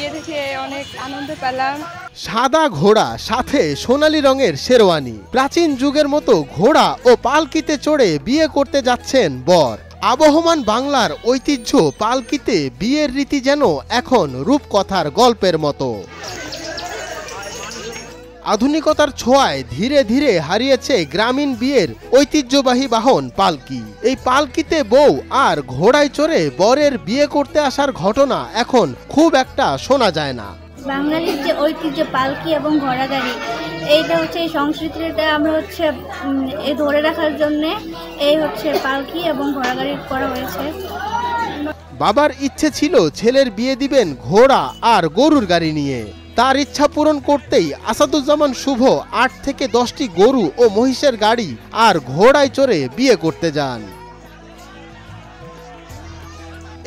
বিয়ে থেকে অনেক আনন্দ পেলাম। সাদা ঘোড়া সাথে সোনালী রঙের শেরওয়ানি, প্রাচীন যুগের মতো ঘোড়া ও পালকিতে চড়ে বিয়ে করতে যাচ্ছেন বর। আবহমান বাংলার ঐতিহ্য পালকিতে বিয়ের রীতি যেন এখন রূপকথার গল্পের মতো। আধুনিকতার ছোঁয়ায় ধীরে ধীরে হারিয়েছে গ্রামীণ বিয়ের ঐতিহ্যবাহী বাহন পালকি। এই পালকিতে বউ আর ঘোড়ায় চড়ে বরের বিয়ে করতে আসার ঘটনা এখন খুব একটা শোনা যায় না। বাঙালির যে ঐতিহ্য পালকি এবং ঘোড়া গাড়ি, এইটা হচ্ছে এই সংস্কৃতিটা আমরা ধরে রাখার জন্যে এই পালকি এবং ঘোড়া গাড়ি করা হয়েছে। বাবার ইচ্ছে ছিল ছেলের বিয়ে দিবেন ঘোড়া আর গরুর গাড়ি নিয়ে। তার ইচ্ছা পূরণ করতেই আসাদুজ্জামান শুভ ৮ থেকে ১০টি গরু ও মহিষের গাড়ি আর ঘোড়ায় চড়ে বিয়ে করতে যান।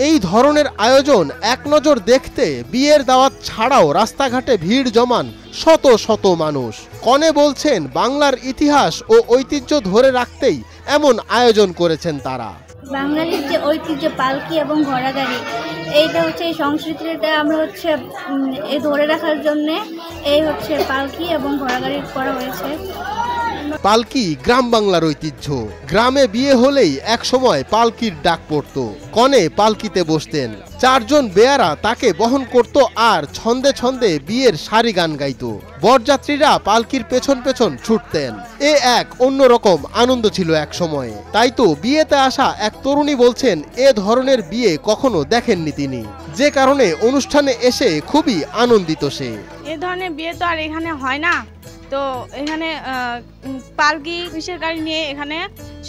এই ধরনের আয়োজন এক নজর দেখতে বিয়ের দাওয়াত ছাড়াও রাস্তাঘাটে ভিড় জমান শত শত মানুষ। কনে বলছেন বাংলার ইতিহাস ও ঐতিহ্য ধরে রাখতেই এমন আয়োজন করেছেন তারা। বাঙালির যে ঐতিহ্য পালকি এবং ঘোড়া গাড়ি, এইটা হচ্ছে এই সংস্কৃতিটা আমরা ধরে রাখার জন্যে এই পালকি এবং ঘোড়া গাড়ি করা হয়েছে। পালকি গ্রাম বাংলার ঐতিহ্য। গ্রামে বিয়ে হলেই এক সময় পালকির ডাক পড়ত। কনে পালকিতে বসতেন, ৪ জন বেয়ারা তাকে বহন করত আর ছন্দে ছন্দে বিয়ের সারি গান গাইত। বরযাত্রীরা পালকির পেছন পেছন ছুটতেন। এ এক অন্যরকম আনন্দ ছিল এক সময়ে। তাই তো বিয়েতে আসা এক তরুণী বলছেন এ ধরনের বিয়ে কখনো দেখেননি তিনি, যে কারণে অনুষ্ঠানে এসে খুবই আনন্দিত সে। এ ধরনের বিয়ে তো আর এখানে হয় না, তো এখানে পালকি কিসের গাড়ি নিয়ে এখানে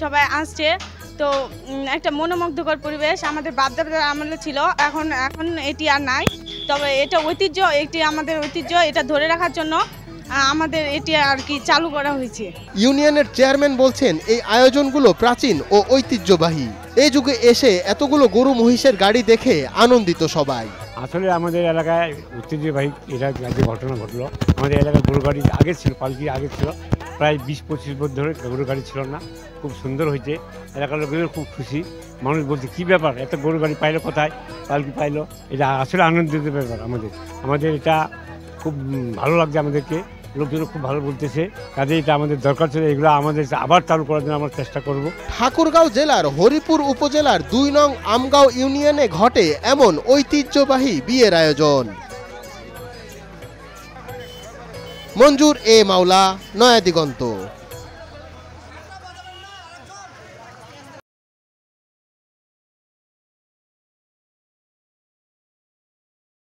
সবাই আসছে, তো একটা মনোমুগ্ধকর পরিবেশ আমাদের বাপ-দাদার আমলে ছিল, এখন এটি আর নাই। তবে এটা ঐতিহ্য, এটি আমাদের ঐতিহ্য, এটা ধরে রাখার জন্য আমাদের এটি আর কি চালু করা হয়েছে। ইউনিয়নের চেয়ারম্যান বলছেন এই আয়োজনগুলো প্রাচীন ও ঐতিহ্যবাহী। এই যুগে এসে এতগুলো গরু মহিষের গাড়ি দেখে আনন্দিত সবাই। আসলে আমাদের এলাকায় ঐতিহ্যবাহী এটা যে ঘটনা ঘটলো, আমাদের এলাকায় গরু গাড়ি আগে ছিল, পালকি আগে ছিল, প্রায় ২০-২৫ বছর ধরে গরু গাড়ি ছিল না। খুব সুন্দর হয়েছে, এলাকার লোকেদের খুব খুশি। মানুষ বলছে কী ব্যাপার, এত গরু গাড়ি পাইলো কোথায়, পালকি পাইলো। এটা আসলে আনন্দিত ব্যাপার আমাদের এটা খুব ভালো লাগছে আমাদেরকে, লোকজন খুব ভালো বলতেছে। কাজে এটা আমাদের দরকার ছিল, এগুলো আমাদের আবার চালু করার জন্য আমরা চেষ্টা করব। ঠাকুরগাঁও জেলার হরিপুর উপজেলার ২ নং আমগাঁও ইউনিয়নে ঘটে এমন ঐতিহ্যবাহী বিয়ের আয়োজন। মঞ্জুর এ মাওলা, নয়া দিগন্ত।